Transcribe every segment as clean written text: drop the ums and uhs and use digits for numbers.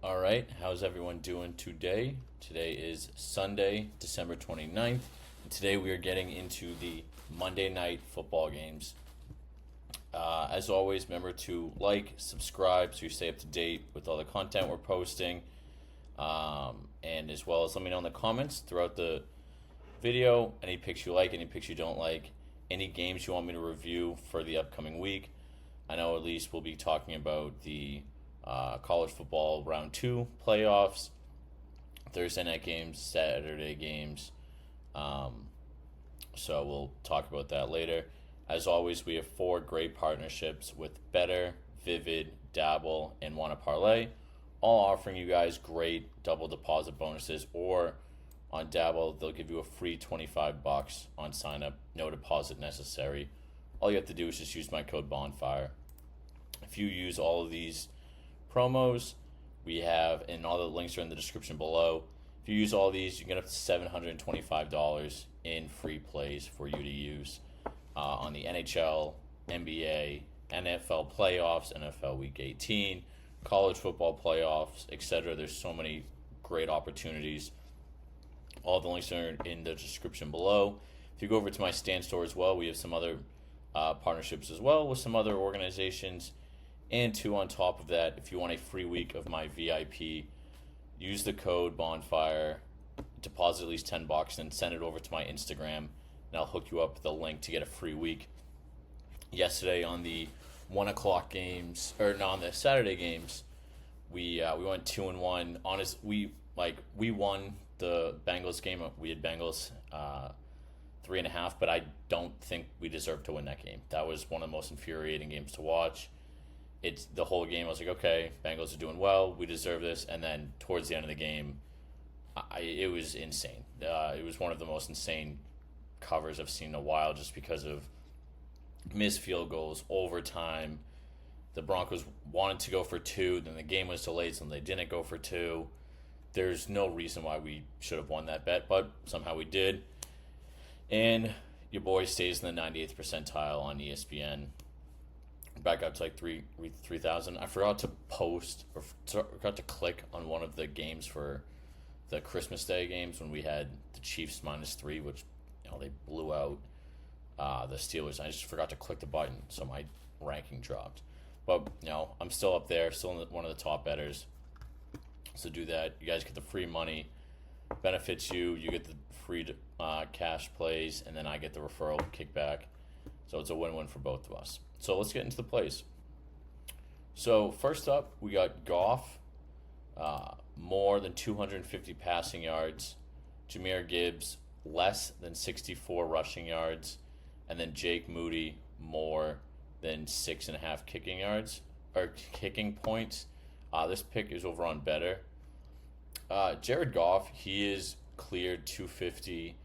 All right, how's everyone doing today? Today is Sunday, December 29th, and today we are getting into the Monday night football games. As always, remember to like, subscribe so you stay up to date with all the content we're posting, and as well as let me know in the comments throughout the video any picks you like, any picks you don't like, any games you want me to review for the upcoming week. I know at least we'll be talking about the college football round 2 playoffs, Thursday night games, Saturday games. So we'll talk about that later. As always, we have 4 great partnerships with Betr, Vivid, Dabble, and Wanna Parlay, all offering you guys great double deposit bonuses. Or on Dabble, they'll give you a free $25 on sign up, no deposit necessary. All you have to do is just use my code Bonfire. If you use all of these promos we have, and all the links are in the description below, if you use all these, you can get up to $725 in free plays for you to use on the NHL, NBA, NFL playoffs, NFL Week 18, college football playoffs, etc. There's so many great opportunities. All the links are in the description below. If you go over to my stand store as well, we have some other partnerships as well with some other organizations. And 2, on top of that, if you want a free week of my VIP, use the code Bonfire, deposit at least $10, and send it over to my Instagram, and I'll hook you up with a link to get a free week. Yesterday on the 1 o'clock games, or no, on the Saturday games, we went 2-1. Honest, we won the Bengals game. We had Bengals 3.5, but I don't think we deserved to win that game. That was one of the most infuriating games to watch. It's the whole game. I was like, okay, Bengals are doing well. We deserve this. And then towards the end of the game, it was insane. It was one of the most insane covers I've seen in a while, just because of missed field goals, overtime. The Broncos wanted to go for 2, then the game was delayed, so they didn't go for 2. There's no reason why we should have won that bet, but somehow we did. And your boy stays in the 98th percentile on ESPN. Back up to like 3,000. I forgot to post, or forgot to click on one of the games for the Christmas Day games when we had the Chiefs -3, which they blew out the Steelers. I just forgot to click the button, so my ranking dropped. But I'm still up there, still one of the top bettors. So do that. You guys get the free money, benefits you. You get the free cash plays, and then I get the referral kickback. So it's a win-win for both of us. So let's get into the plays. So first up, we got Goff, more than 250 passing yards. Jahmyr Gibbs, less than 64 rushing yards. And then Jake Moody, more than 6.5 kicking yards, or kicking points. This pick is over on Betr. Jared Goff, he is cleared 250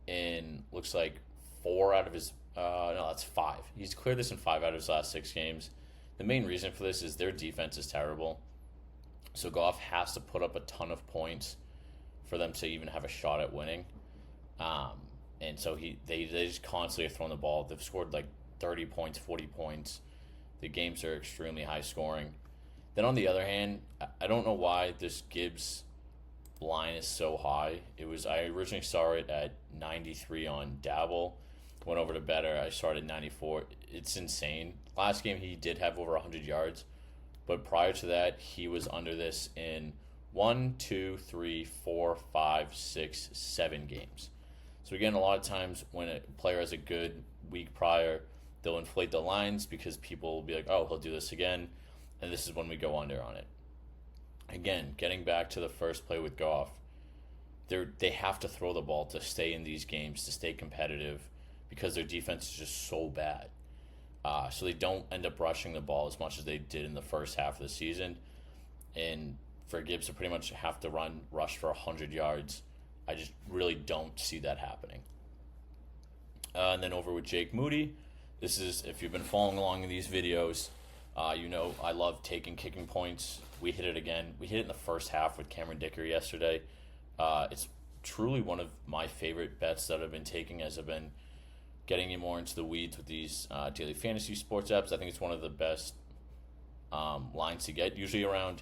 in, looks like 4 out of his no, that's 5. He's cleared this in 5 out of his last 6 games. The main reason for this is their defense is terrible. So Goff has to put up a ton of points for them to even have a shot at winning. And so they just constantly are throwing the ball. They've scored like 30 points, 40 points. The games are extremely high scoring. Then on the other hand, I don't know why this Gibbs line is so high. I originally saw it at 93 on Dabble. Went over to Betr. I started 94. It's insane. Last game he did have over 100 yards, but prior to that he was under this in 1, 2, 3, 4, 5, 6, 7 games. So again, a lot of times when a player has a good week prior, they'll inflate the lines because people will be like, oh, he'll do this again, and this is when we go under on it. Again, getting back to the first play with Goff, they have to throw the ball to stay in these games, to stay competitive, because their defense is just so bad. So they don't end up rushing the ball as much as they did in the first half of the season. And for Gibbs to pretty much have to rush for 100 yards, I just really don't see that happening. And then over with Jake Moody. This is, if you've been following along in these videos, I love taking kicking points. We hit it again. We hit it in the first half with Cameron Dicker yesterday. It's truly one of my favorite bets that I've been taking as I've been getting you more into the weeds with these daily fantasy sports apps. I think it's one of the best lines to get, usually around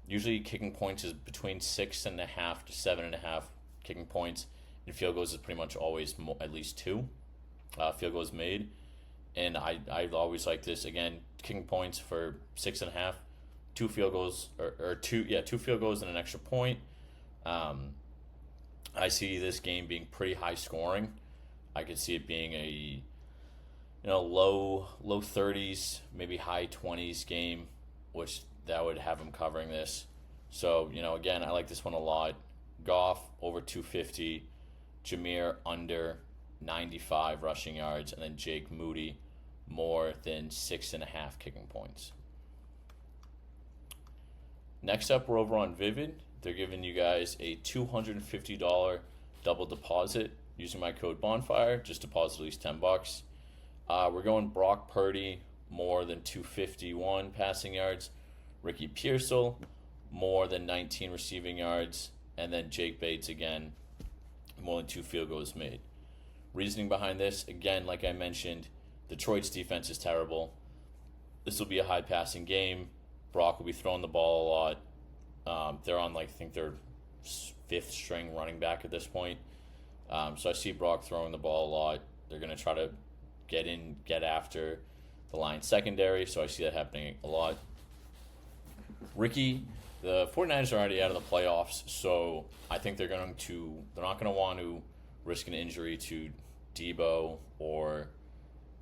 Usually kicking points is between 6.5 to 7.5 kicking points, and field goals is pretty much always at least 2 field goals made. And I always like this. Again, kicking points for 6.5, 2 field goals or 2 field goals and an extra point. I see this game being pretty high scoring. I could see it being a low 30s, maybe high 20s game, which that would have him covering this. So, again, I like this one a lot. Goff over 250, Jameer under 95 rushing yards, and then Jake Moody more than 6.5 kicking points. Next up, we're over on Vivid. They're giving you guys a $250 double deposit using my code Bonfire. Just deposit at least $10. We're going Brock Purdy more than 251 passing yards, Ricky Pearsall more than 19 receiving yards, and then Jake Bates again more than 2 field goals made. Reasoning behind this, again, like I mentioned, Detroit's defense is terrible. This will be a high passing game. Brock will be throwing the ball a lot. They're on, I think they're 5th string running back at this point. So I see Brock throwing the ball a lot. They're going to try to get after the Lions secondary, so I see that happening a lot. Ricky, the 49ers are already out of the playoffs, so I think they're not going to want to risk an injury to Debo or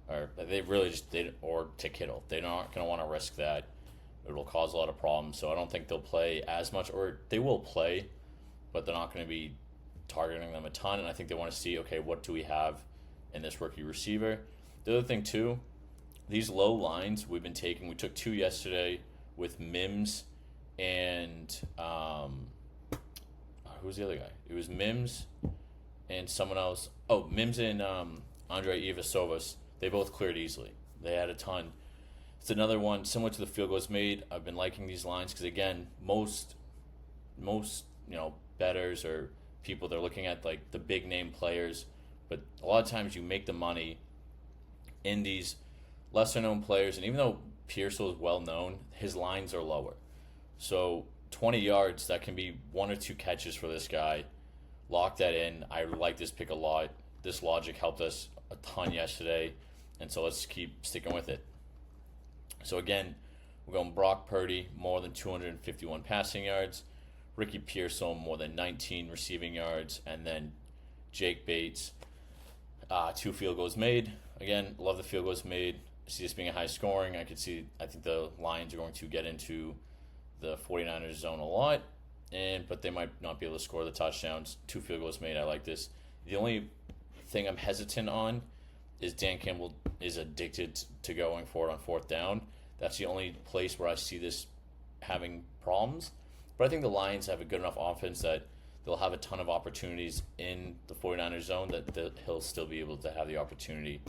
to Kittle. They're not going to want to risk that. It will cause a lot of problems, so I don't think they'll play as much, or they will play, but they're not going to be targeting them a ton, and I think they want to see, okay, what do we have in this rookie receiver? The other thing, too, these low lines we've been taking, we took 2 yesterday with Mims and, who's the other guy? It was Mims and someone else. Oh, Mims and Andre Ivasovas. They both cleared easily. They had a ton. It's another one similar to the field goals made. I've been liking these lines because, again, most bettors or people, they're looking at the big name players, but a lot of times you make the money in these lesser known players, and even though Pearsall is well known, his lines are lower. So 20 yards, that can be 1 or 2 catches for this guy. Lock that in. I like this pick a lot. This logic helped us a ton yesterday, and so let's keep sticking with it. So again, we're going Brock Purdy, more than 251 passing yards, Ricky Pearsall, more than 19 receiving yards, and then Jake Bates, 2 field goals made. Again, love the field goals made. I see this being a high scoring. I think the Lions are going to get into the 49ers zone a lot, but they might not be able to score the touchdowns. 2 field goals made. I like this. The only thing I'm hesitant on is Dan Campbell is addicted to going for it on 4th down. That's the only place where I see this having problems. But I think the Lions have a good enough offense that they'll have a ton of opportunities in the 49ers zone that he'll still be able to have the opportunity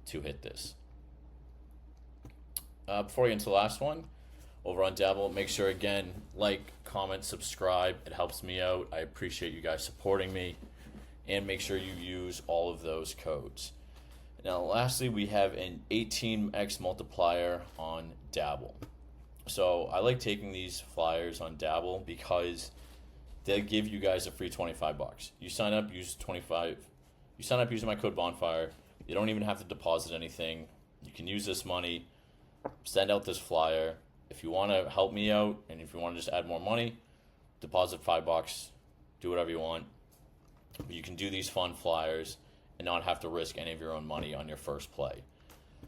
to hit this. Before we get into the last one, over on Dabble, make sure, again, like, comment, subscribe. It helps me out. I appreciate you guys supporting me. And make sure you use all of those codes. Now, lastly, we have an 18x multiplier on Dabble. So I like taking these flyers on Dabble because they give you guys a free $25. You sign up, use 25. You sign up using my code Bonfire. You don't even have to deposit anything. You can use this money, send out this flyer. If you want to help me out and if you want to just add more money, deposit $5. Do whatever you want. But you can do these fun flyers and not have to risk any of your own money on your first play.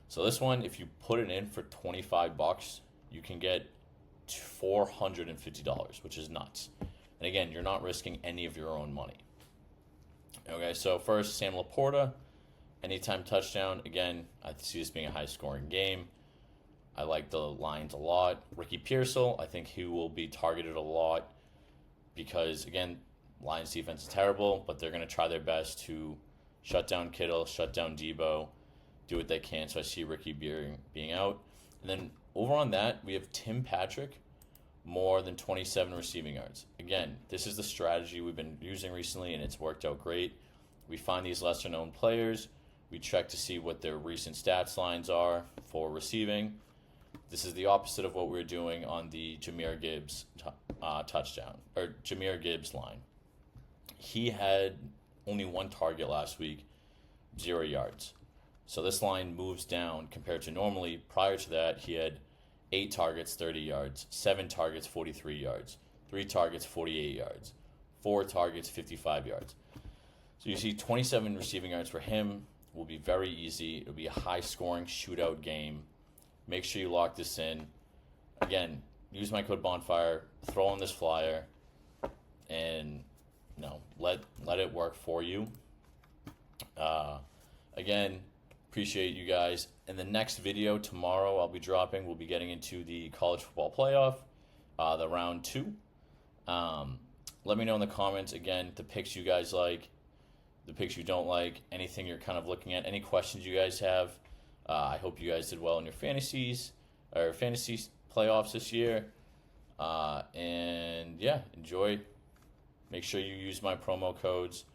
So this one, if you put it in for $25, you can get $450, which is nuts. And again, you're not risking any of your own money. Okay, so first, Sam Laporta, anytime touchdown. Again, I see this being a high-scoring game. I like the Lions a lot. Ricky Pearsall, I think he will be targeted a lot because, again, Lions defense is terrible, but they're going to try their best to shut down Kittle, shut down Debo, do what they can. So I see Ricky being out. And then over on that, we have Tim Patrick, more than 27 receiving yards. Again, this is the strategy we've been using recently, and it's worked out great. We find these lesser-known players. We check to see what their recent stats lines are for receiving. This is the opposite of what we were doing on the Jahmyr Gibbs touchdown, or Jahmyr Gibbs line. He had only one target last week, 0 yards. So this line moves down compared to normally. Prior to that, he had 8 targets, 30 yards, 7 targets, 43 yards, 3 targets, 48 yards, 4 targets, 55 yards. So you see 27 receiving yards for him will be very easy. It'll be a high-scoring shootout game. Make sure you lock this in. Again, use my code Bonfire, throw on this flyer, and let it work for you. Again, appreciate you guys. In the next video tomorrow I'll be dropping, we'll be getting into the college football playoff, the round 2. Let me know in the comments, again, the picks you guys like, the picks you don't like, anything you're kind of looking at, any questions you guys have. I hope you guys did well in your fantasy playoffs this year. And yeah, enjoy. Make sure you use my promo codes.